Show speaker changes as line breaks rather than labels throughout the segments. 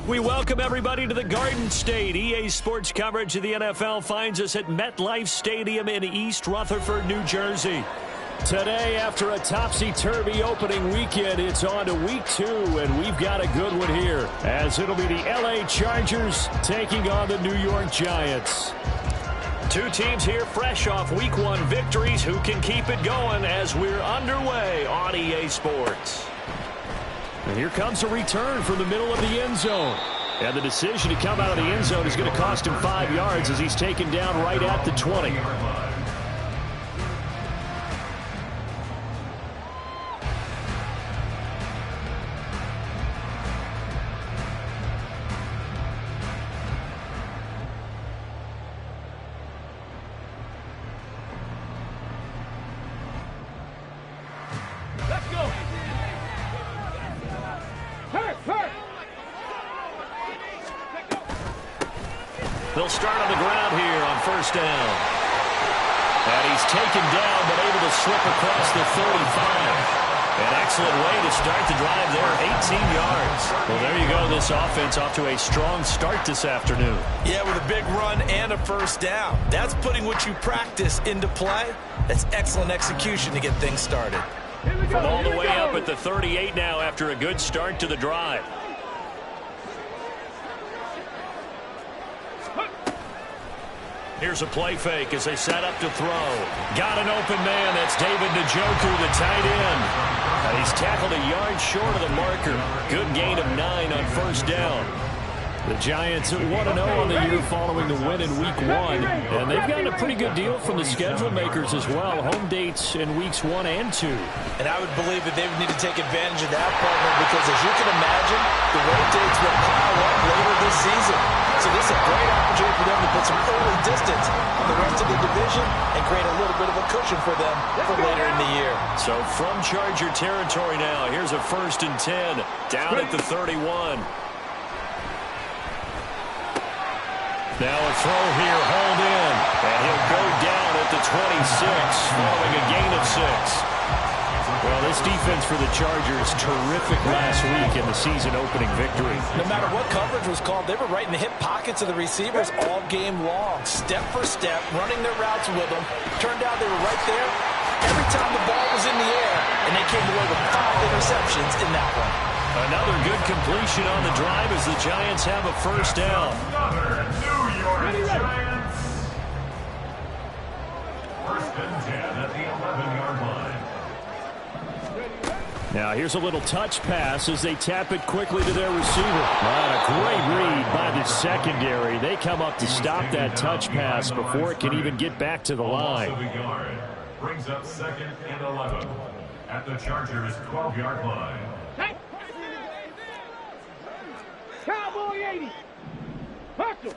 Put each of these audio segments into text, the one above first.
We welcome everybody to the Garden State. EA Sports coverage of the NFL finds us at MetLife Stadium in East Rutherford, New Jersey. Today, after a topsy-turvy opening weekend, it's on to week 2, and we've got a good one here, as it'll be the LA Chargers taking on the New York Giants. Two teams here fresh off week 1 victories who can keep it going as we're underway on EA Sports. And here comes a return from the middle of the end zone. And the decision to come out of the end zone is going to cost him 5 yards as he's taken down right at the 20. They'll start on the ground here on first down. And he's taken down but able to slip across the 35. An excellent way to start the drive there, 18 yards. Well, there you go. This offense off to a strong start this afternoon.
Yeah, with a big run and a first down. That's putting what you practice into play. That's excellent execution to get things started.
From all the way up at the 38 now after a good start to the drive. Here's a play fake as they set up to throw. Got an open man. That's David Njoku, the tight end. And he's tackled a yard short of the marker. Good gain of 9 on first down. The Giants 1-0 on the year following the win in week 1. And they've gotten a pretty good deal from the schedule makers as well. Home dates in weeks 1 and 2.
And I would believe that they would need to take advantage of that, partner, because as you can imagine, the road dates will pile up later this season. So this is a great opportunity for them to put some early distance on the rest of the division and create a little bit of a cushion for them for later in the year.
So from Charger territory now, here's a 1st and 10 down at the 31. Now a throw here, hauled in, and he'll go down at the 26, following a gain of 6. Well, this defense for the Chargers, terrific last week in the season-opening victory.
No matter what coverage was called, they were right in the hip pockets of the receivers all game long, step for step, running their routes with them. Turned out they were right there every time the ball was in the air, and they came away with 5 interceptions in that one.
Another good completion on the drive as the Giants have a first down.
Another New York Giants. 1st and 10 at the 11-yard line.
Now here's a little touch pass as they tap it quickly to their receiver. A great read by the secondary. They come up to stop that touch pass before it can even get back to the line.
Brings up 2nd and 11 at the Chargers' 12-yard line.
Cowboy 80. Hustle.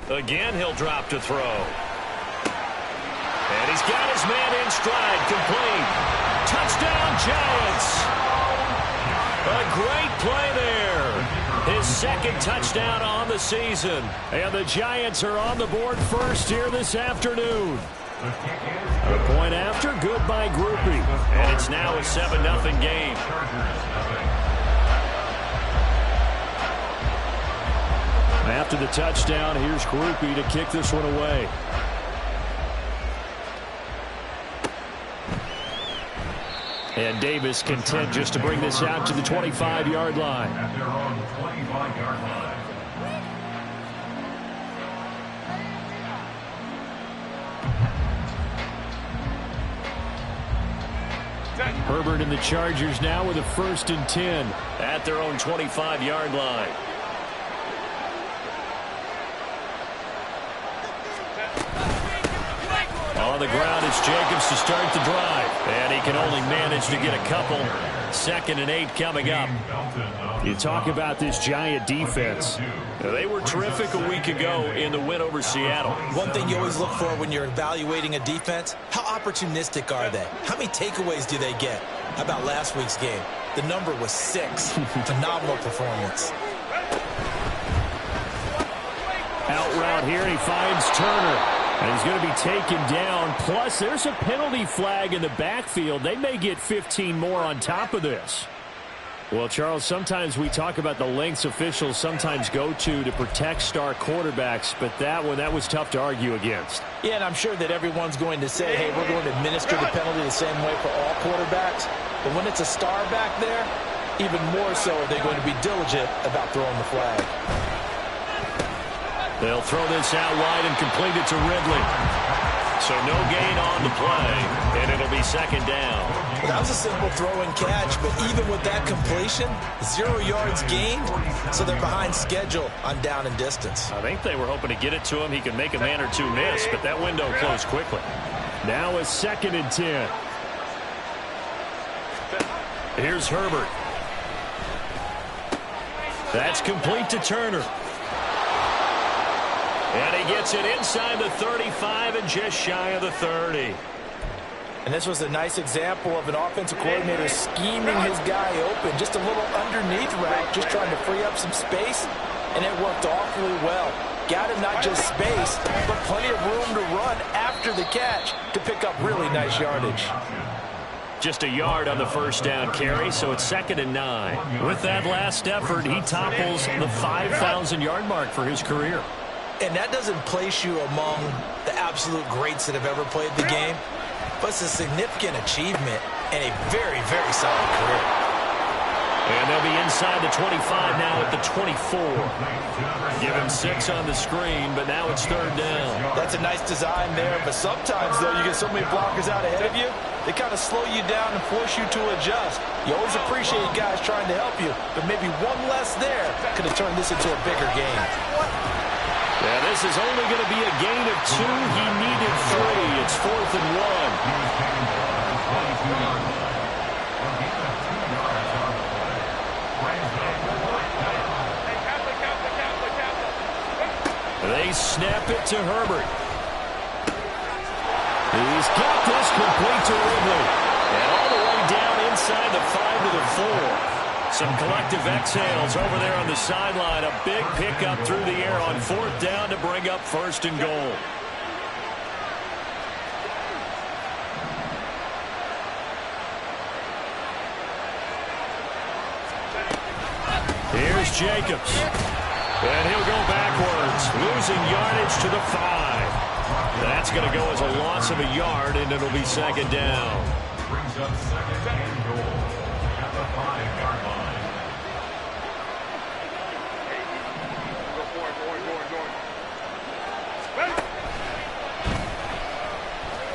Again, he'll drop to throw. And he's got his man in stride, complete. Touchdown, Giants. A great play there. His 2nd touchdown on the season. And the Giants are on the board first here this afternoon. A point after, good by Groupie. And it's now a 7-0 game. After the touchdown, here's Groupie to kick this one away. And Davis content just to bring this out to the 25-yard line.
At their own 25-yard line.
Herbert and the Chargers now with a 1st and 10 at their own 25-yard line. On the ground, it's Jacobs to start the drive. And he can only manage to get a couple. 2nd and 8 coming up. You talk about this Giant defense. They were terrific a week ago in the win over Seattle.
One thing you always look for when you're evaluating a defense, how opportunistic are they? How many takeaways do they get? How about last week's game? The number was 6. Phenomenal performance.
Out route here, and he finds Turner. And he's going to be taken down. Plus, there's a penalty flag in the backfield. They may get 15 more on top of this. Well, Charles, sometimes we talk about the lengths officials sometimes go to protect star quarterbacks, but that was tough to argue against.
Yeah, and I'm sure that everyone's going to say, hey, we're going to administer the penalty the same way for all quarterbacks. But when it's a star back there, even more so are they going to be diligent about throwing the flag.
They'll throw this out wide and complete it to Ridley. So no gain on the play, and it'll be second down.
That was a simple throw and catch, but even with that completion, 0 yards gained, so they're behind schedule on down and distance.
I think they were hoping to get it to him. He could make a man or two miss, but that window closed quickly. Now a 2nd and 10. Here's Herbert. That's complete to Turner. And he gets it inside the 35 and just shy of the 30.
And this was a nice example of an offensive coordinator scheming his guy open. Just a little underneath route, just trying to free up some space, and it worked awfully well. Got him not just space, but plenty of room to run after the catch to pick up really nice yardage.
Just a yard on the first down carry, so it's 2nd and 9. With that last effort, he topples the 5,000-yard mark for his career.
And that doesn't place you among the absolute greats that have ever played the game, but it's a significant achievement and a very, very solid career.
And they'll be inside the 25 now at the 24. Give him 6 on the screen, but now it's 3rd down.
That's a nice design there, but sometimes, though, you get so many blockers out ahead of you, they kind of slow you down and force you to adjust. You always appreciate guys trying to help you, but maybe one less there could have turned this into a bigger game.
Yeah, this is only going to be a gain of 2. He needed 3. It's 4th and 1. They snap it to Herbert. He's got this complete to Ridley. And all the way down inside the 5 to the 4. Some collective exhales over there on the sideline. A big pickup through the air on 4th down to bring up 1st and goal. Here's Jacobs. And he'll go backwards, losing yardage to the 5. That's going to go as a loss of a yard, and it'll be 2nd down.
Brings up 2nd and goal at the 5-yard line.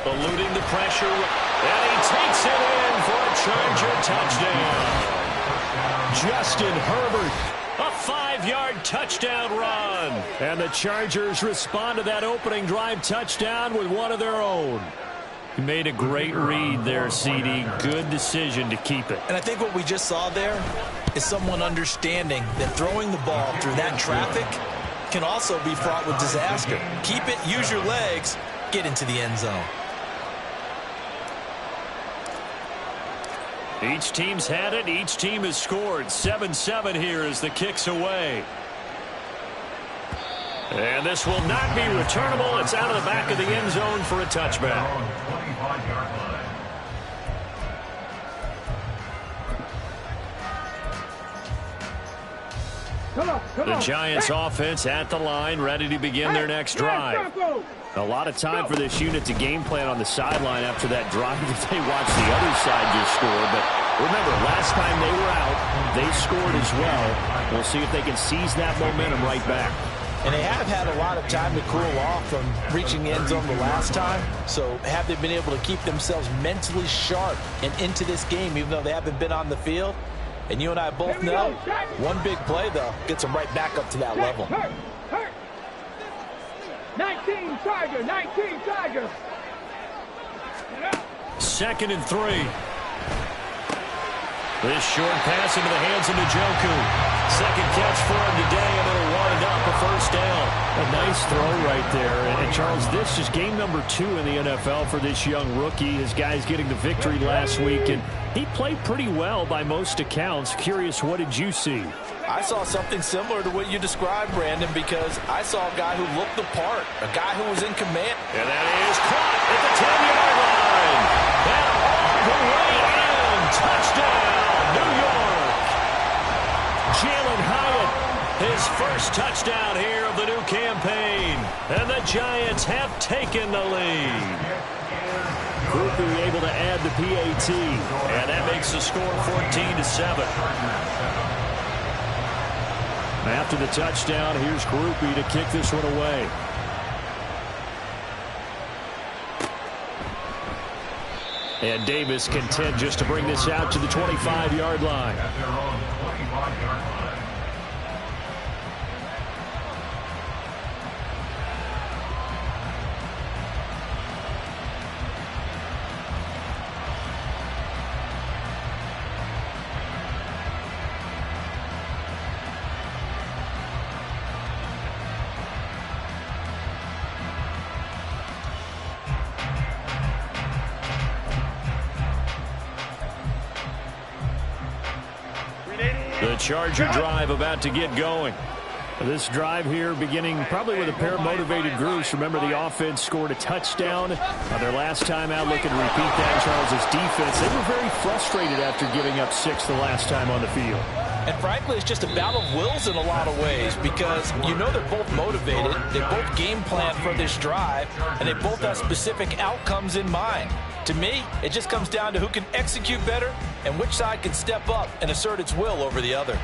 Eluding the pressure, and he takes it in for a Charger touchdown. Justin Herbert, a 5-yard touchdown run. And the Chargers respond to that opening drive touchdown with one of their own. He made a great read there, CD. Good decision to keep it.
And I think what we just saw there is someone understanding that throwing the ball through that traffic can also be fraught with disaster. Keep it, use your legs, get into the end zone.
Each team's had it. Each team has scored. 7-7 here as the kick's away. And this will not be returnable. It's out of the back of the end zone for a touchback. The Giants offense at the line, ready to begin their next drive. A lot of time for this unit to game plan on the sideline after that drive that they watched the other side just score. But remember, last time they were out, they scored as well. We'll see if they can seize that momentum right back.
And they have had a lot of time to cool off from reaching the end zone the last time. So have they been able to keep themselves mentally sharp and into this game, even though they haven't been on the field? And you and I both know one big play, though, gets them right back up to that level.
19 Tiger, 19 Tiger.
2nd and 3. This short pass into the hands of Njoku. Second catch for him today, and it'll wind up a 1st down. A nice throw right there. And Charles, this is game number 2 in the NFL for this young rookie. His guys getting the victory last week, and he played pretty well by most accounts. Curious, what did you see?
I saw something similar to what you described, Brandon, because I saw a guy who looked the part, a guy who was in command.
And that is caught at the 10-yard line. And all the way in. Touchdown, New York. His first touchdown here of the new campaign. And the Giants have taken the lead. Groupie able to add the PAT. And that makes the score 14-7. After the touchdown, here's Groupie to kick this one away. And Davis content just to bring this out to the 25-yard line.
At their own 25-yard line.
The Charger drive about to get going. This drive here beginning probably with a pair of motivated groups. Remember, the offense scored a touchdown on their last time out. Looking to repeat that. Charles' defense, they were very frustrated after giving up 6 the last time on the field.
And frankly, it's just a battle of wills in a lot of ways because you know they're both motivated. They both game plan for this drive, and they both have specific outcomes in mind. To me, it just comes down to who can execute better and which side can step up and assert its will over the other.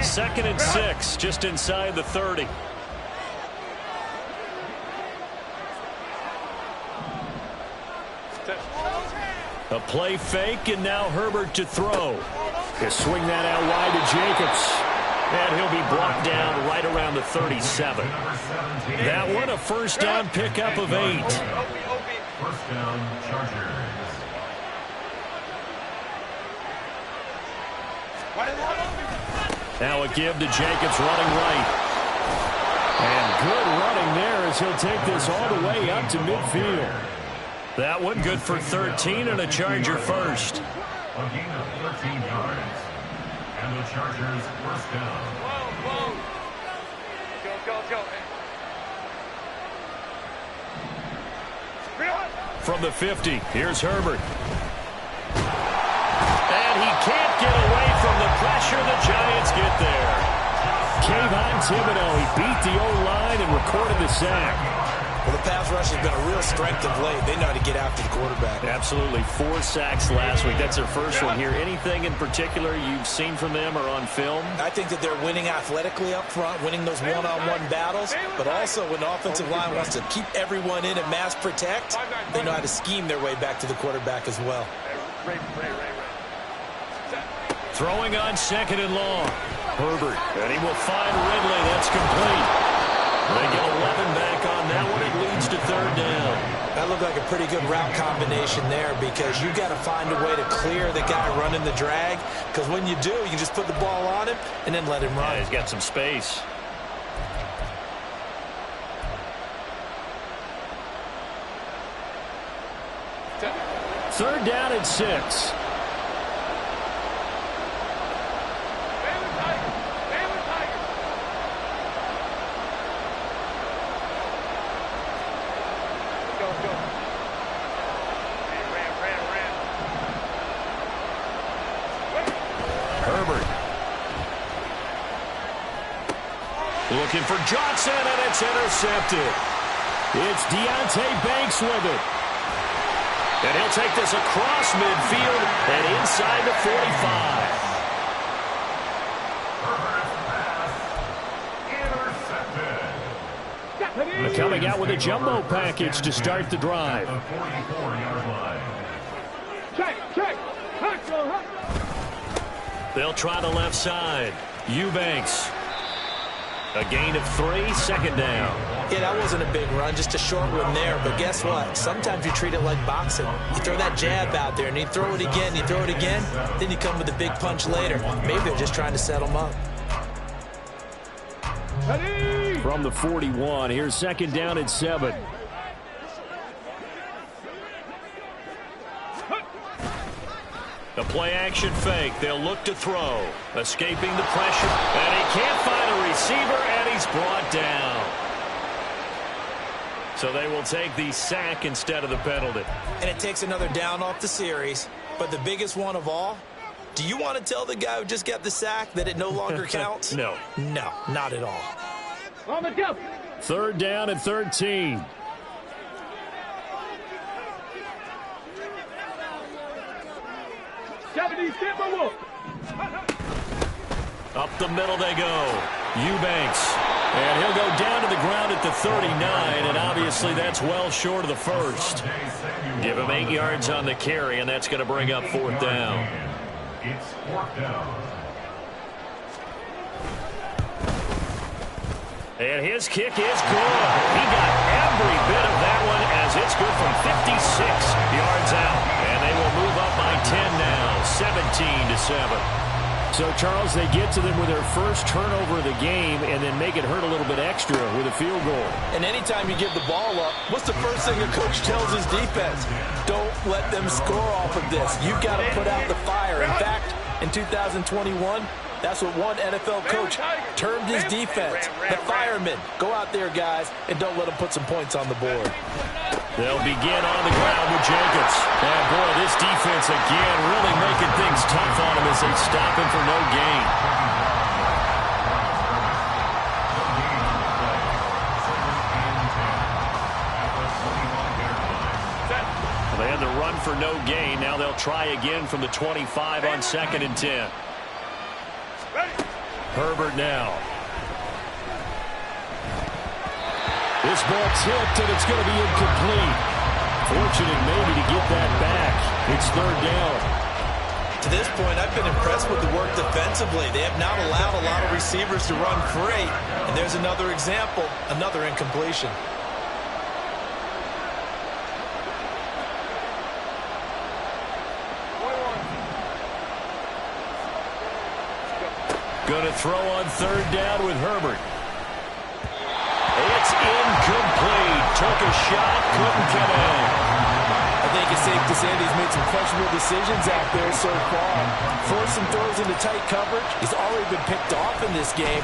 Second and 6, just inside the 30. A play fake, and now Herbert to throw. He'll swing that out wide to Jacobs. And he'll be blocked down right around the 37. That one, a first down pickup of 8.
First down, Chargers.
Now a give to Jacobs running right. And good running there as he'll take this all the way up to midfield. That one good for 13 and a Charger first.
A gain of 13 yards. And the Chargers first down.
Go.
From the 50, here's Herbert. And he can't get away from the pressure. The Giants get there. Kayvon Thibodeau, he beat the O-line and recorded the sack.
Well, the pass rush has been a real strength of late. They know how to get after the quarterback.
Absolutely. 4 sacks last week. That's their first one here. Anything in particular you've seen from them or on film?
I think that they're winning athletically up front, winning those one-on-one battles, but also when the offensive line wants to keep everyone in and mass protect, they know how to scheme their way back to the quarterback as well.
Throwing on second and long. Herbert, and he will find Ridley. That's complete. They get 11 back on that one. It leads to third down.
That looked like a pretty good route combination there because you got to find a way to clear the guy running the drag, because when you do, you just put the ball on him and then let him run.
Yeah, he's got some space. Third down and 6. Looking for Johnson, and it's intercepted. It's Deonte Banks with it. And he'll take this across midfield and inside the 45.
Intercepted.
Coming out with a jumbo package to start the drive.
The 44-yard line.
Check.
They'll try the left side. Eubanks. A gain of 3, second down.
Yeah, that wasn't a big run, just a short one there. But guess what? Sometimes you treat it like boxing. You throw that jab out there, and you throw it again, then you come with a big punch later. Maybe they're just trying to set them up.
From the 41, here's second down and 7. A play-action fake. They'll look to throw. Escaping the pressure. And he can't find a receiver, and he's brought down. So they will take the sack instead of the penalty.
And it takes another down off the series. But the biggest one of all, do you want to tell the guy who just got the sack that it no longer counts?
No.
No, not at all.
On the jump.
3rd down and 13. Up the middle they go. Eubanks. And he'll go down to the ground at the 39, and obviously that's well short of the first. Give him 8 yards on the carry, and that's going to bring up 4th down.
It's 4th down.
And his kick is good. He got every bit of that one as it's good from 56 yards out. And they will move up by 10 now, 17-7. So, Charles, they get to them with their first turnover of the game and then make it hurt a little bit extra with a field goal.
And anytime you give the ball up, what's the first thing a coach tells his defense? Don't let them score off of this. You've got to put out the fire. In fact, in 2021, that's what one NFL coach termed his defense. The firemen. Go out there, guys, and don't let them put some points on the board.
They'll begin on the ground with Jacobs. And, boy, this defense again really making things tough on him as they stop him for no gain. Well, they had the run for no gain. Now they'll try again from the 25 on 2nd and 10. Herbert now. This ball tipped, and it's going to be incomplete. Fortunate maybe to get that back. It's 3rd down.
To this point, I've been impressed with the work defensively. They have not allowed a lot of receivers to run free. And there's another example, another incompletion.
Going to throw on 3rd down with Herbert. It's incomplete. Took a shot, couldn't connect.
I think it's safe to say that he's made some questionable decisions out there so far. Forcing throws into tight coverage. He's already been picked off in this game.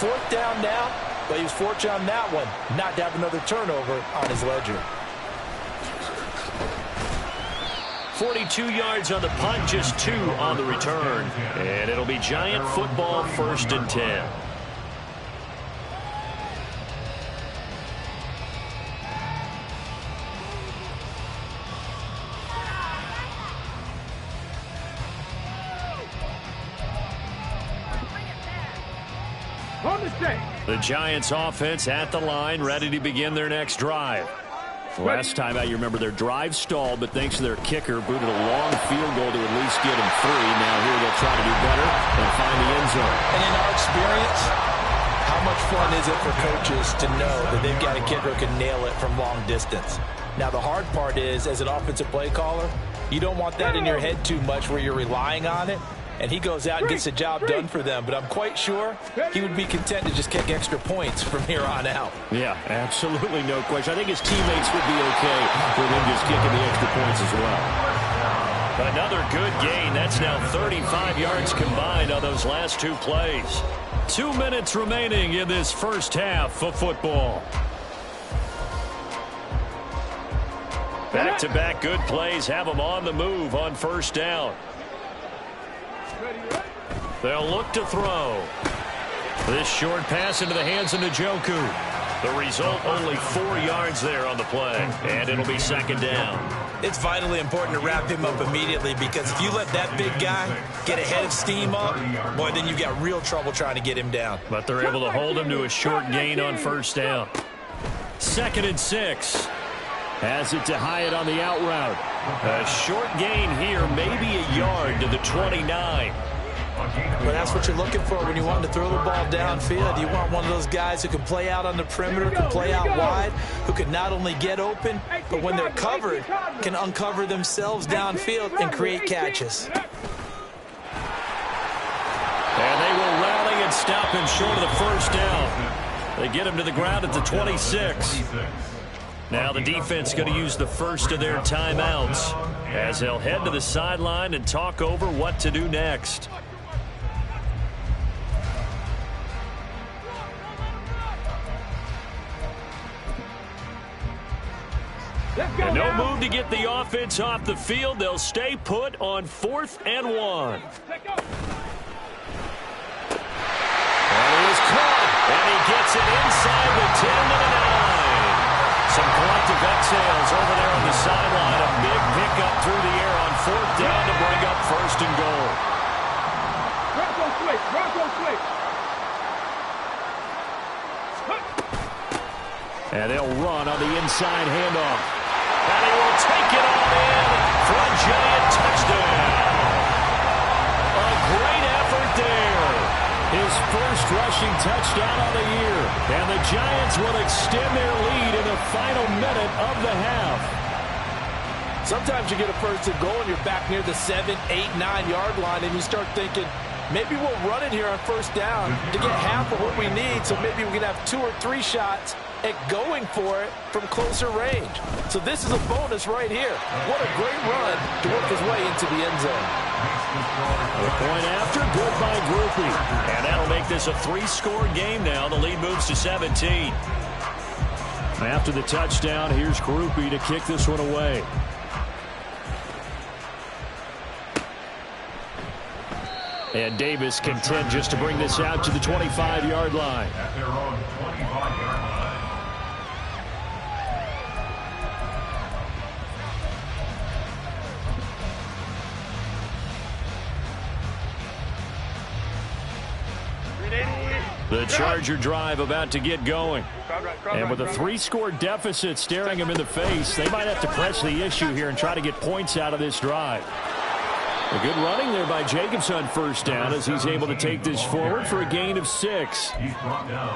4th down now, but he was fortunate on that one not to have another turnover on his ledger.
42 yards on the punt, just 2 on the return. And it'll be Giant football, 1st and 10. The Giants offense at the line, ready to begin their next drive. Last time out, you remember their drive stalled, but thanks to their kicker, booted a long field goal to at least get them free. Now here they'll try to do better and find the end zone.
And in our experience, how much fun is it for coaches to know that they've got a kicker who can nail it from long distance? Now the hard part is, as an offensive play caller, you don't want that in your head too much where you're relying on it. And he goes out and gets the job done for them. But I'm quite sure he would be content to just kick extra points from here on out.
Yeah, absolutely no question. I think his teammates would be okay with him just kicking the extra points as well. Another good gain. That's now 35 yards combined on those last 2 plays. 2 minutes remaining in this first half of football. Back-to-back good plays have them on the move on 1st down. They'll look to throw. This short pass into the hands of Njoku. The result, only 4 yards there on the play, and it'll be 2nd down.
It's vitally important to wrap him up immediately, because if you let that big guy get a head of steam up, boy, then you've got real trouble trying to get him down.
But they're able to hold him to a short gain on 1st down. 2nd and 6. Has it to Hyatt on the out route. A short gain here, maybe a yard to the 29.
But that's what you're looking for when you want to throw the ball downfield. You want one of those guys who can play out on the perimeter, can play out wide, who can not only get open, but when they're covered, can uncover themselves downfield and create catches.
And they will rally and stop him short of the 1st down. They get him to the ground at the 26. Now the defense going to use the first of their timeouts as they'll head to the sideline and talk over what to do next. And no move to get the offense off the field. They'll stay put on 4th and 1. And he is caught. And he gets it inside the 10 to the 9. Some collective exhales over there on the sideline. A big pickup through the air on 4th down to bring up 1st and goal.
Bronco switch.
And they'll run on the inside handoff. And he will take it all in for a giant touchdown. A great effort there. His first rushing touchdown of the year. And the Giants will extend their lead in the final minute of the half.
Sometimes you get a first and goal and you're back near the 7, 8, 9-yard line and you start thinking, maybe we'll run it here on 1st down to get half of what we need, so maybe we can have 2 or 3 shots at going for it from closer range. So this is a bonus right here. What a great run to work his way into the end zone.
The point after, good by Groupie. And that'll make this a 3-score game now. The lead moves to 17. After the touchdown, here's Groupie to kick this one away. And Davis content just to bring this out to the 25-yard line.
At their own 25-yard line.
The Charger drive about to get going. And with a 3-score deficit staring him in the face, they might have to press the issue here and try to get points out of this drive. A good running there by Jacobs on 1st down as he's able to take this forward for a gain of 6.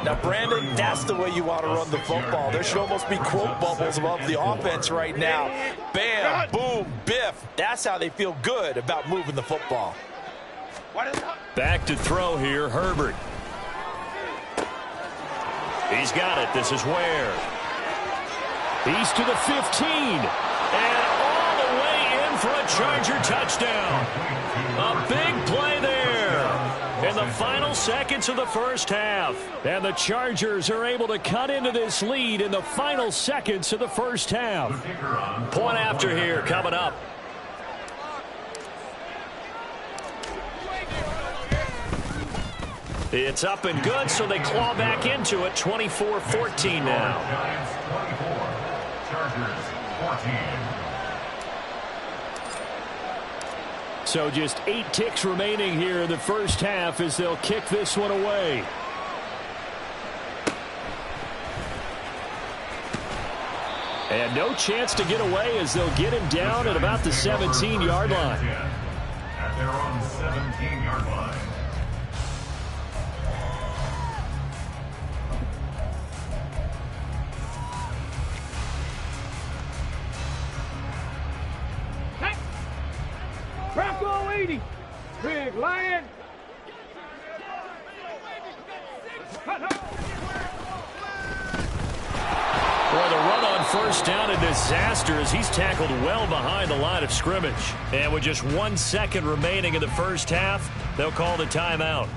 Now, Brandon, that's the way you want to run the football. There should almost be quote bubbles above the offense right now. Bam, boom, biff. That's how they feel good about moving the football.
Back to throw here, Herbert. He's got it. This is Ware. He's to the 15. And all the way in for a Charger touchdown. A big play there in the final seconds of the first half. And the Chargers are able to cut into this lead in the final seconds of the first half. Point after here coming up. It's up and good, so they claw back into it. 24-14 now.
Giants 24, Chargers 14.
So just 8 ticks remaining here in the first half as they'll kick this one away. And no chance to get away as they'll get him down at about the 17-yard line.
At their own 17-yard line.
Bronco 80. Big Lion.
Boy, the run on 1st down, a disaster as he's tackled well behind the line of scrimmage. And with just 1 second remaining in the first half, they'll call the timeout.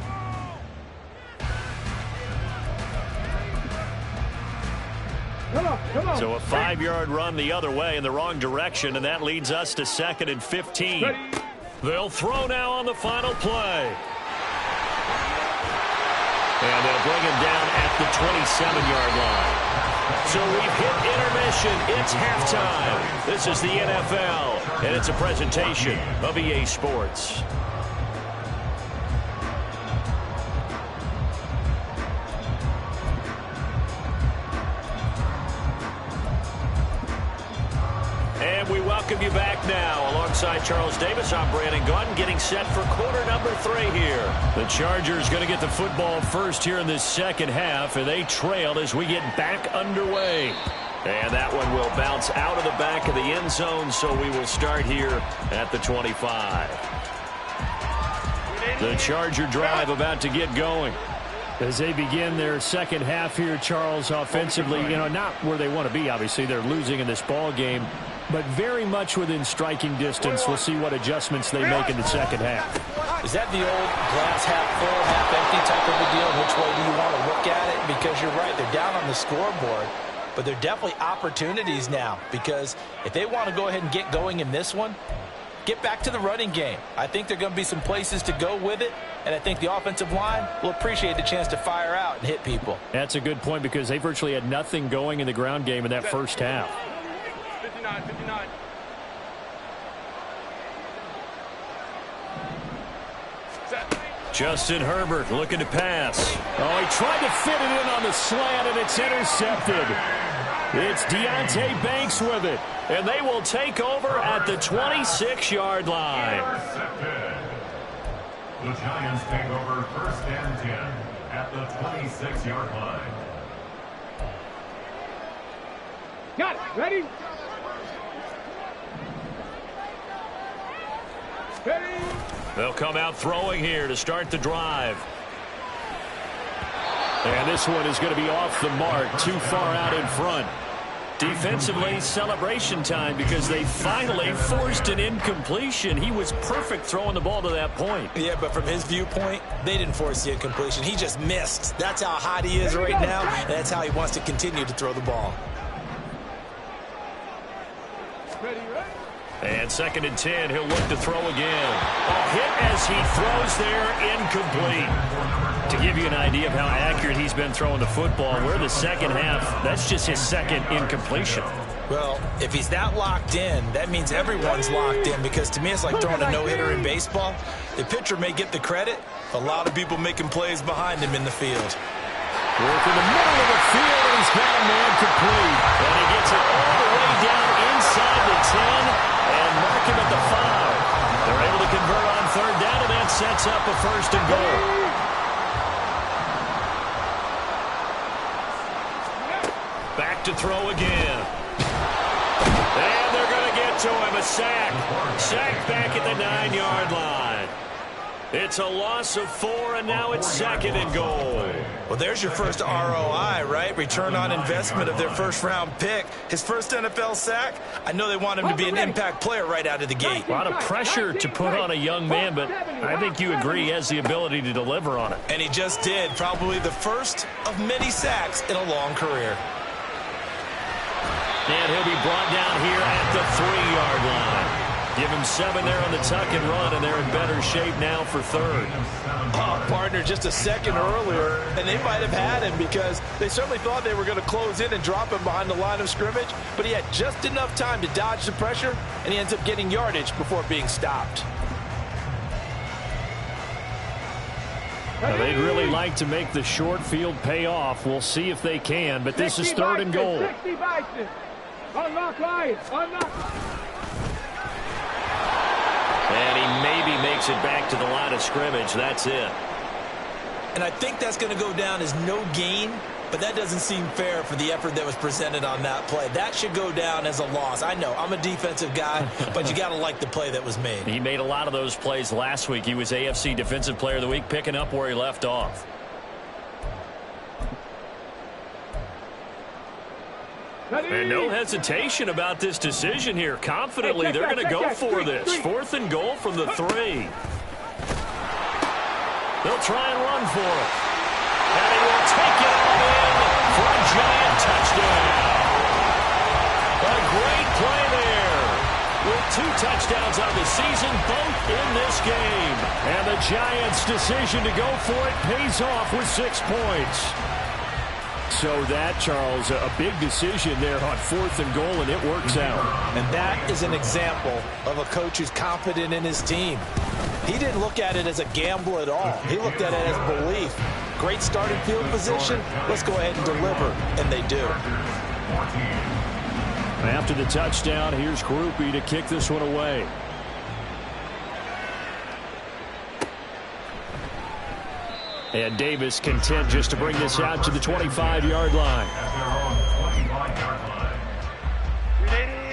Come on.
So a 5-yard run the other way in the wrong direction, and that leads us to 2nd and 15.
Ready.
They'll throw now on the final play. And they'll bring him down at the 27-yard line. So we've hit intermission. It's halftime. This is the NFL, and it's a presentation of EA Sports. And we welcome you back now. Alongside Charles Davis, I'm Brandon Gaudin, getting set for quarter number 3 here. The Chargers going to get the football first here in this second half, and they trail as we get back underway. And that one will bounce out of the back of the end zone, so we will start here at the 25. The Charger drive about to get going. As they begin their second half here, Charles, offensively, not where they want to be, obviously. They're losing in this ball game, but very much within striking distance. We'll see what adjustments they make in the second half.
Is that the old glass half full, half empty type of a deal? Which way do you want to look at it? Because you're right, they're down on the scoreboard. but there are definitely opportunities now, because if they want to go ahead and get going in this one, get back to the running game. I think there are going to be some places to go with it, and I think the offensive line will appreciate the chance to fire out and hit people.
That's a good point, because they virtually had nothing going in the ground game in that first half.
59, 59.
Justin Herbert looking to pass. Oh, he tried to fit it in on the slant, and it's intercepted. It's Deonte Banks with it, and they will take over at the 26-yard line.
Intercepted. The Giants take over 1st and 10 at the 26-yard line.
Got it. Ready? Ready?
They'll come out throwing here to start the drive. And this one is going to be off the mark, too far out in front. Defensively, celebration time, because they finally forced an incompletion. He was perfect throwing the ball to that point.
Yeah, but from his viewpoint, they didn't force the incompletion. He just missed. That's how hot he is right now, and that's how he wants to continue to throw the ball.
Ready, ready?
And 2nd and 10, he'll look to throw again. A hit as he throws there, incomplete. To give you an idea of how accurate he's been throwing the football, we're the second half. That's just his 2nd incompletion.
Well, if he's that locked in, that means everyone's locked in, because to me it's like throwing a no-hitter in baseball. The pitcher may get the credit, a lot of people making plays behind him in the field.
Work in the middle of the field, and he's got a man complete. And he gets it all the way down inside the 10 and mark him at the 5. They're able to convert on 3rd down, and that sets up a 1st and goal. Back to throw again. And they're going to get to him. A sack. Sack back at the 9-yard line. It's a loss of 4, and now it's 2nd and goal.
Well, there's your first ROI, right? Return on investment of their first-round pick. His first NFL sack. I know they want him to be an impact player right out of the gate.
A lot of pressure to put on a young man, but I think you agree he has the ability to deliver on it.
And he just did. Probably the first of many sacks in a long career.
And he'll be brought down here at the 3-yard line. Give him 7 there on the tuck and run, and they're in better shape now for 3rd.
Oh, partner, just a second earlier, and they might have had him, because they certainly thought they were going to close in and drop him behind the line of scrimmage, but he had just enough time to dodge the pressure, and he ends up getting yardage before being stopped.
Now, they'd really like to make the short field pay off. We'll see if they can, but this is 3rd and goal.
60 Bison. Unlock Lions. Unlock.
And he maybe makes it back to the line of scrimmage. That's it.
And I think that's going to go down as no gain, but that doesn't seem fair for the effort that was presented on that play. That should go down as a loss. I know, I'm a defensive guy, but you got to like the play that was made.
He made a lot of those plays last week. He was AFC Defensive Player of the Week, picking up where he left off. And no hesitation about this decision here. Confidently, they're going to go for this. 4th and goal from the 3. They'll try and run for it. And he will take it all in for a giant touchdown. A great play there. With 2 touchdowns on the season, both in this game. And the Giants' decision to go for it pays off with 6 points. So that, Charles, a big decision there on 4th and goal, and it works out.
And that is an example of a coach who's confident in his team. He didn't look at it as a gamble at all. He looked at it as belief. Great starting field position. Let's go ahead and deliver. And they do.
After the touchdown, here's Groupie to kick this one away. And Davis content just to bring this out to the 25-yard line.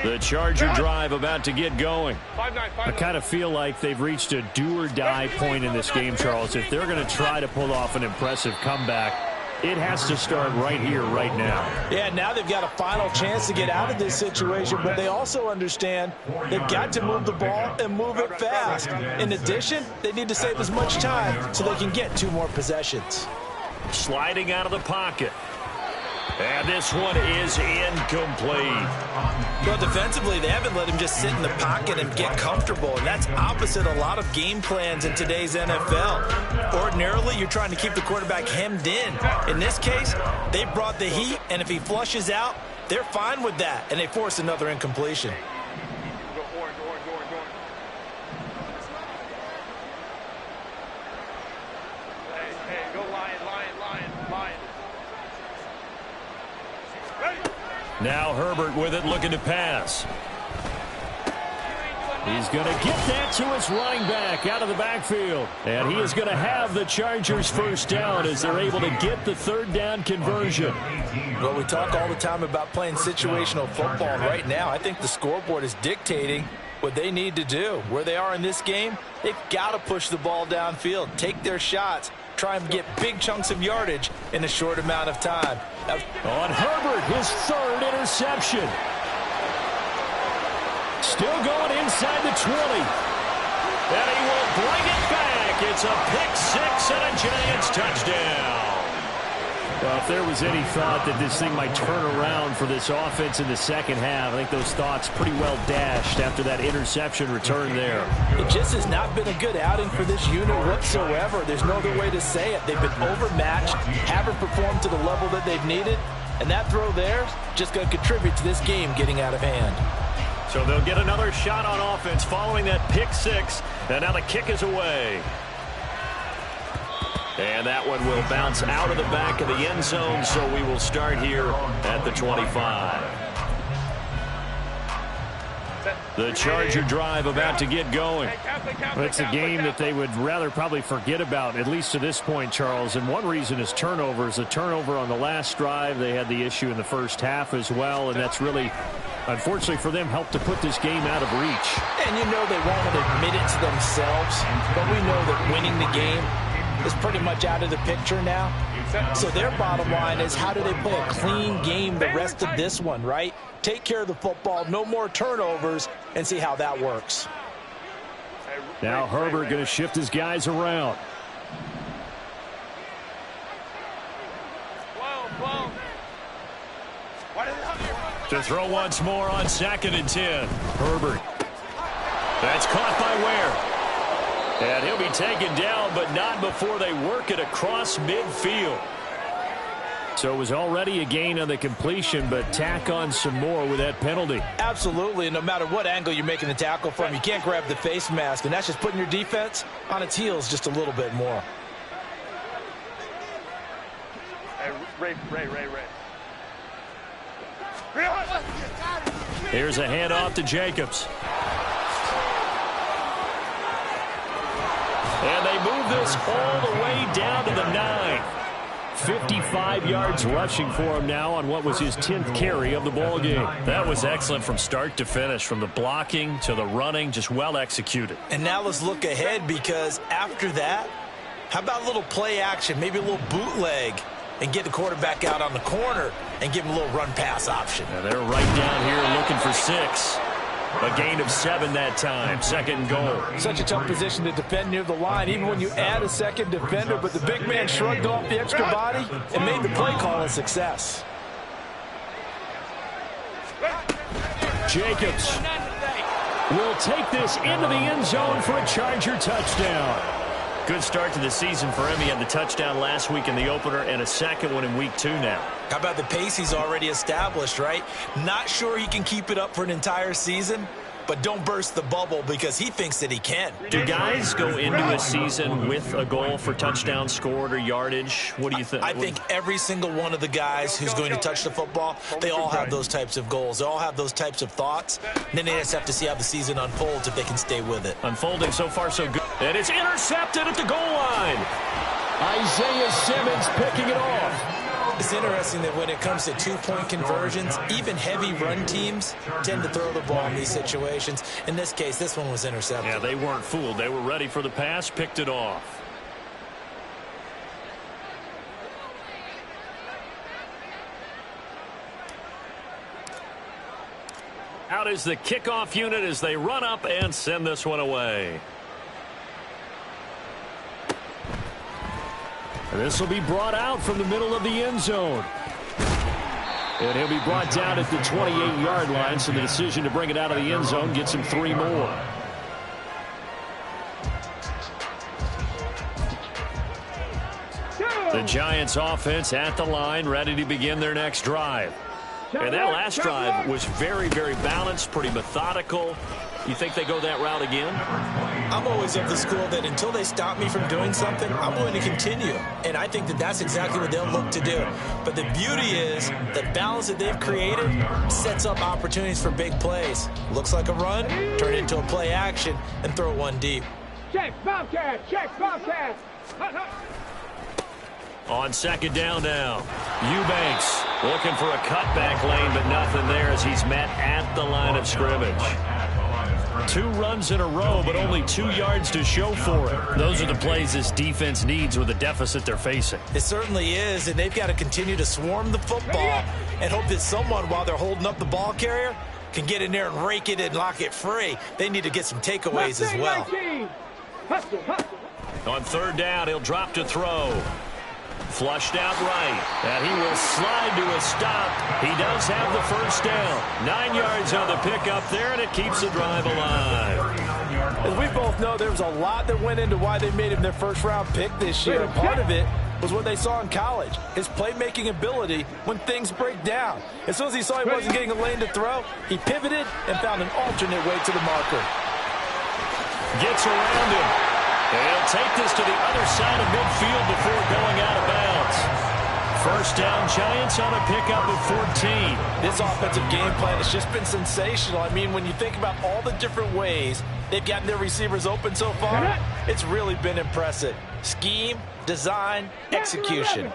The Charger drive about to get going. I kind of feel like they've reached a do-or-die point in this game, Charles. If they're going to try to pull off an impressive comeback, it has to start right here, right now.
Yeah, now they've got a final chance to get out of this situation, but they also understand they've got to move the ball and move it fast. In addition, they need to save as much time so they can get 2 more possessions.
Sliding out of the pocket. And this one is incomplete.
Well, defensively, they haven't let him just sit in the pocket and get comfortable, and that's opposite a lot of game plans in today's NFL. Ordinarily, you're trying to keep the quarterback hemmed in. In this case, they brought the heat, and if he flushes out, they're fine with that, and they force another incompletion.
Now Herbert with it, looking to pass. He's going to get that to his running back out of the backfield. And he is going to have the Chargers first down as they're able to get the third down conversion.
Well, we talk all the time about playing situational football. And right now, I think the scoreboard is dictating what they need to do. Where they are in this game, they've got to push the ball downfield, take their shots, try and get big chunks of yardage in a short amount of time.
On Herbert, his third interception. Still going inside the 20. And he will bring it back. It's a pick six and a Giants touchdown. Well, if there was any thought that this thing might turn around for this offense in the second half, I think those thoughts pretty well dashed after that interception return there.
It just has not been a good outing for this unit whatsoever. There's no other way to say it. They've been overmatched, haven't performed to the level that they've needed, and that throw there is just going to contribute to this game getting out of hand.
So they'll get another shot on offense following that pick six, and now the kick is away. And that one will bounce out of the back of the end zone, so we will start here at the 25. The Charger drive about to get going. It's a game that they would rather probably forget about, at least to this point, Charles. And one reason is turnovers. The turnover on the last drive, they had the issue in the first half as well, and that's really, unfortunately for them, helped to put this game out of reach.
And you know they won't admit it to themselves, but we know that winning the game is pretty much out of the picture now. So their bottom line is, how do they play a clean game the rest of this one, right? Take care of the football, no more turnovers, and see how that works.
Now Herbert going to shift his guys around. To throw once more on 2nd and 10. Herbert. That's caught by Ware. And he'll be taken down, but not before they work it across midfield. So it was already a gain on the completion, but tack on some more with that penalty.
Absolutely, and no matter what angle you're making the tackle from, you can't grab the face mask, and that's just putting your defense on its heels just a little bit more.
Hey, Ray.
Here's a handoff to Jacobs. And they move this all the way down to the 9. 55 yards rushing for him now on what was his 10th carry of the ball game. That was excellent from start to finish, from the blocking to the running, just well executed.
And now let's look ahead, because after that, how about a little play action, maybe a little bootleg, and get the quarterback out on the corner and give him a little run-pass option.
Now they're right down here looking for 6. A gain of 7 that time. 2nd and goal.
Such a tough position to defend near the line, even when you add a second defender, but the big man shrugged off the extra body and made the play call a success.
Jacobs will take this into the end zone for a Charger touchdown. Good start to the season for him. He had the touchdown last week in the opener and a second one in week 2 now.
How about the pace he's already established, right? Not sure he can keep it up for an entire season, but don't burst the bubble, because he thinks that he can.
Do guys go into a season with a goal for touchdowns scored or yardage? What do you think?
I think every single one of the guys who's going to touch the football, they all have those types of goals. They all have those types of thoughts. And then they just have to see how the season unfolds if they can stay with it.
Unfolding so far so good. And it's intercepted at the goal line. Isaiah Simmons picking it off.
It's interesting that when it comes to two-point conversions, even heavy run teams tend to throw the ball in these situations. In this case, this one was intercepted.
Yeah, they weren't fooled. They were ready for the pass, picked it off. Out is the kickoff unit as they run up and send this one away. And this will be brought out from the middle of the end zone. And he'll be brought down at the 28-yard line, so the decision to bring it out of the end zone gets him 3 more. The Giants offense at the line, ready to begin their next drive. And that last drive was very, very balanced, pretty methodical. You think they go that route again?
I'm always of the school that until they stop me from doing something, I'm going to continue. And I think that that's exactly what they'll look to do. But the beauty is the balance that they've created sets up opportunities for big plays. Looks like a run, turn it into a play action, and throw one deep.
Check, Bobcat, check, Bobcat.
On second down now, Eubanks looking for a cutback lane, but nothing there as he's met at the line of scrimmage. 2 runs in a row, but only 2 yards to show for it. Those are the plays this defense needs with the deficit they're facing.
It certainly is, and they've got to continue to swarm the football and hope that someone, while they're holding up the ball carrier, can get in there and rake it and lock it free. They need to get some takeaways as well.
On third down, he'll drop to throw. Flushed out right, and he will slide to a stop. He does have the first down. 9 yards on the pickup there, and it keeps the drive alive.
As we both know, there was a lot that went into why they made him their first-round pick this year. Part of it was what they saw in college, his playmaking ability when things break down. As soon as he saw he wasn't getting a lane to throw, he pivoted and found an alternate way to the marker.
Gets around him. He'll take this to the other side of midfield before going out of bounds. First down, Giants on a pickup of 14.
This offensive game plan has just been sensational. I mean, when you think about all the different ways they've gotten their receivers open so far, it's really been impressive. Scheme, design, execution.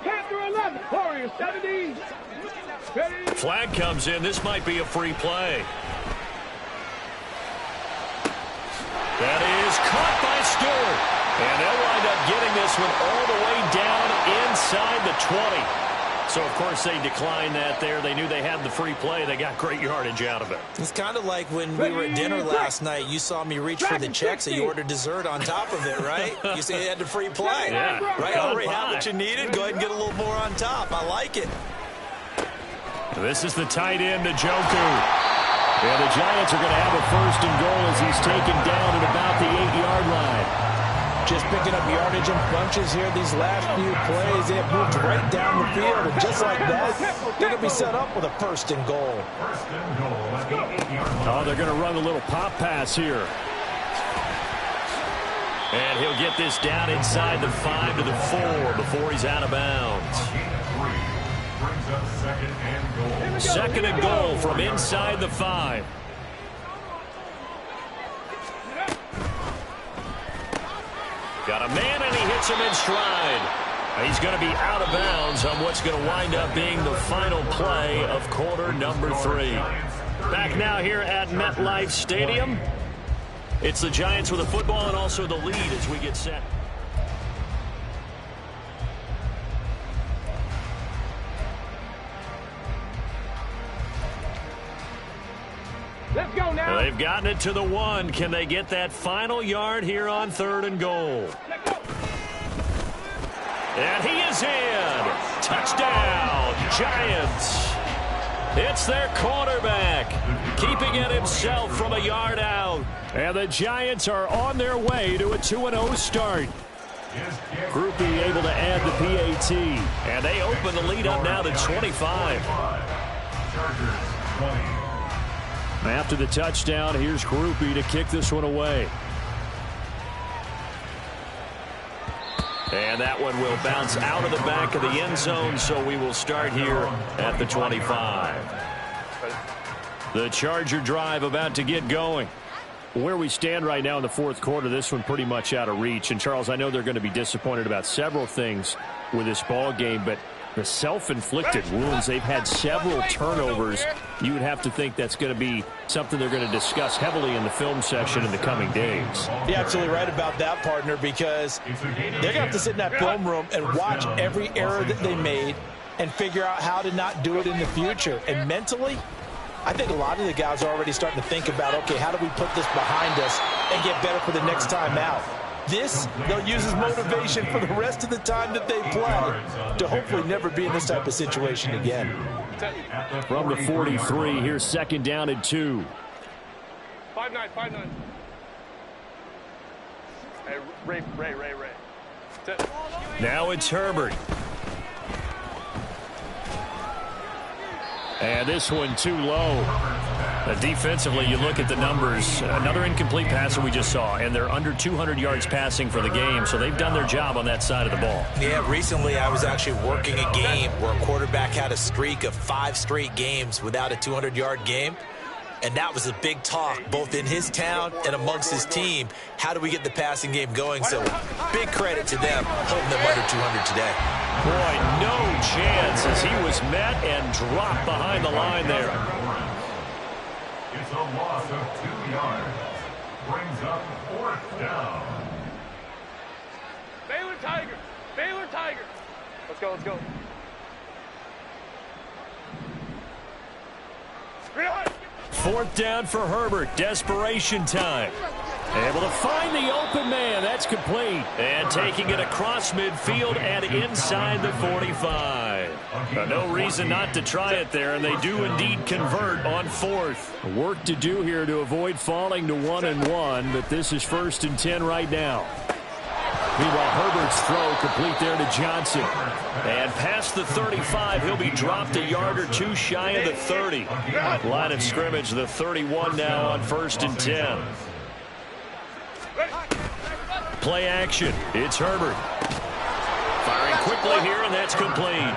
Flag comes in. This might be a free play. That is caught by Stewart. And they'll wind up getting this one all the way down inside the 20. So, of course, they declined that there. They knew they had the free play. They got great yardage out of it.
It's kind of like when we were at dinner last night. You saw me reach for the check, so you ordered dessert on top of it, right? You said you had the free play.
Yeah.
Right? Already had what you needed. Go ahead and get a little more on top. I like it.
This is the tight end, Njoku. And the Giants are going to have a first and goal as he's taken down at about the 8-yard line.
Just picking up yardage in bunches here these last few plays. They have moved right down the field, and just like that, they're going to be set up with a first and goal.
Oh, they're going to run a little pop pass here. And he'll get this down inside the 5 to the 4 before he's out of bounds. Second and goal from inside the 5. Got a man, and he hits him in stride. He's going to be out of bounds on what's going to wind up being the final play of quarter number 3. Back now here at MetLife Stadium. It's the Giants with the football and also the lead as we get set.
Let's go now.
They've gotten it to the 1. Can they get that final yard here on third and goal? And he is in. Touchdown, Giants. It's their quarterback, keeping it himself from a yard out. And the Giants are on their way to a 2-0 start. Groupie able to add the PAT. And they open the lead up now to 25. After the touchdown, here's Groupie to kick this one away. And that one will bounce out of the back of the end zone, so we will start here at the 25. The Charger drive about to get going. Where we stand right now in the fourth quarter, this one pretty much out of reach. And, Charles, I know they're going to be disappointed about several things with this ball game, but the self-inflicted wounds, they've had several turnovers. You would have to think that's going to be something they're going to discuss heavily in the film session in the coming days.
You're absolutely right about that, partner, because they're going to have to sit in that film room and watch every error that they made and figure out how to not do it in the future. And mentally, I think a lot of the guys are already starting to think about, okay, how do we put this behind us and get better for the next time out? This, they'll use as motivation for the rest of the time that they play to hopefully never be in this type of situation again.
From the 43, here's second down and 2.
5-9. Hey, Ray.
Now it's Herbert. And this one too low. Defensively, you look at the numbers. Another incomplete passer we just saw, and they're under 200 yards passing for the game, so they've done their job on that side of the ball.
Yeah, recently I was actually working a game where a quarterback had a streak of 5 straight games without a 200-yard game. And that was a big talk, both in his town and amongst his team. How do we get the passing game going? So big credit to them, holding them under 200 today.
Boy, no chance as he was met and dropped behind the line there.
It's a loss of 2 yards. Brings up 4th down.
Baylor Tiger. Let's go.
Fourth down for Herbert. Desperation time. Able to find the open man. That's complete. And taking it across midfield and inside the 45. No reason not to try it there, and they do indeed convert on 4th. Work to do here to avoid falling to 1-1, but this is 1st and 10 right now. Meanwhile, Herbert's throw complete there to Johnson. And past the 35, he'll be dropped a yard or two shy of the 30. Line of scrimmage, the 31 now on 1st and 10. Play action. It's Herbert. Firing quickly here, and that's complete.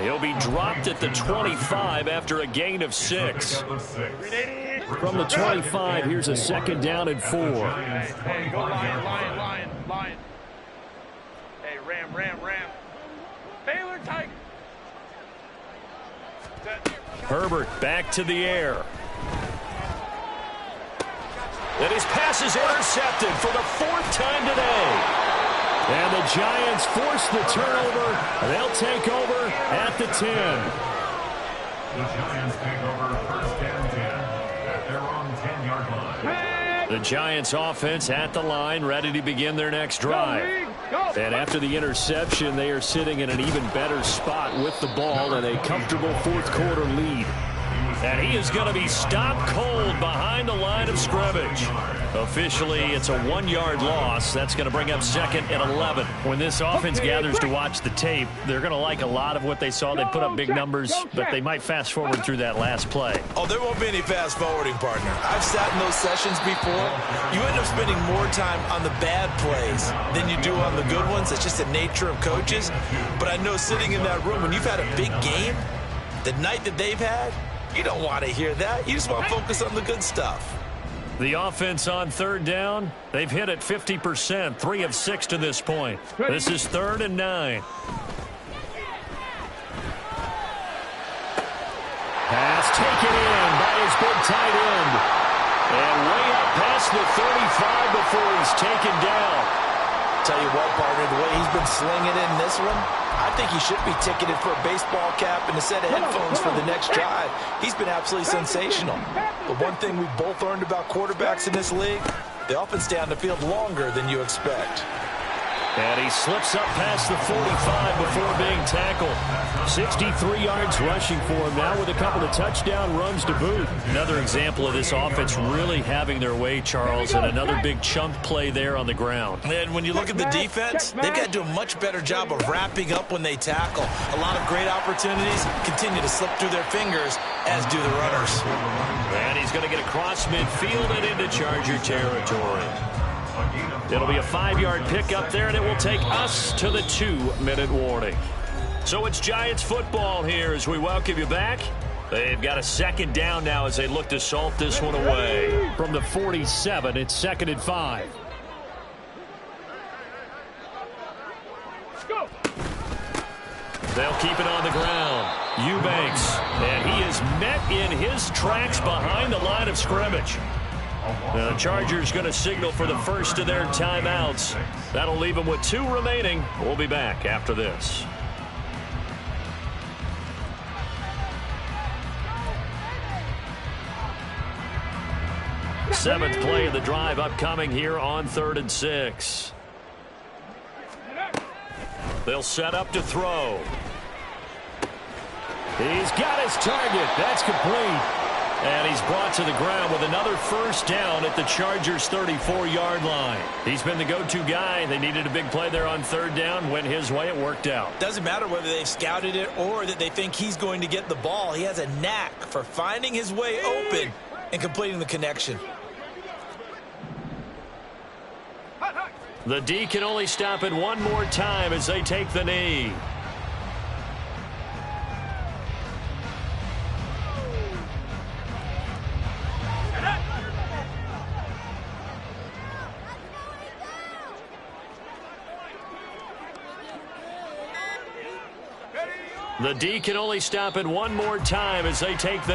He'll be dropped at the 25 after a gain of 6. From the 25, here's a second down and 4.
Hey, go Lion. Hey, Ram. Baylor Tiger.
Herbert back to the air. And his pass is intercepted for the 4th time today. And the Giants force the turnover. They'll take over at the 10.
The Giants take over 1st and 10 at their own 10-yard line.
The Giants offense at the line, ready to begin their next drive. And after the interception, they are sitting in an even better spot with the ball and a comfortable 4th quarter lead. And he is going to be stopped cold behind the line of scrimmage. Officially, it's a 1-yard loss. That's going to bring up 2nd and 11. When this offense gathers to watch the tape, they're going to like a lot of what they saw. They put up big numbers, but they might fast forward through that last play.
Oh, there won't be any fast forwarding, partner. I've sat in those sessions before. You end up spending more time on the bad plays than you do on the good ones. It's just the nature of coaches. But I know sitting in that room, when you've had a big game, the night that they've had, you don't want to hear that. You just want to focus on the good stuff.
The offense on 3rd down, they've hit it 50%, 3 of 6 to this point. This is 3rd and 9. Pass taken in by his big tight end. And way up past the 35 before he's taken down.
Tell you what, partner, the way he's been slinging in this one, I think he should be ticketed for a baseball cap and a set of headphones for the next drive. He's been absolutely sensational. But one thing we both learned about quarterbacks in this league, they often stay on the field longer than you expect.
And he slips up past the 45 before being tackled. 63 yards rushing for him now with a couple of touchdown runs to boot. Another example of this offense really having their way, Charles, and another big chunk play there on the ground.
And when you look at the defense, they've got to do a much better job of wrapping up when they tackle. A lot of great opportunities continue to slip through their fingers, as do the runners.
And he's going to get across midfield and into Charger territory. It'll be a 5-yard pickup there, and it will take us to the 2-minute warning. So it's Giants football here as we welcome you back. They've got a second down now as they look to salt this one away. From the 47, it's 2nd and 5.
Go.
They'll keep it on the ground. Eubanks, and he is met in his tracks behind the line of scrimmage. The Chargers going to signal for the first of their timeouts. That'll leave them with 2 remaining. We'll be back after this. Seventh play of the drive upcoming here on 3rd and 6. They'll set up to throw. He's got his target. That's complete. And he's brought to the ground with another first down at the Chargers' 34-yard line. He's been the go-to guy. They needed a big play there on third down. Went his way. It worked out.
Doesn't matter whether they've scouted it or that they think he's going to get the ball. He has a knack for finding his way open and completing the connection.
The D can only stop it one more time as they take the knee. The D can only stop it one more time as they take the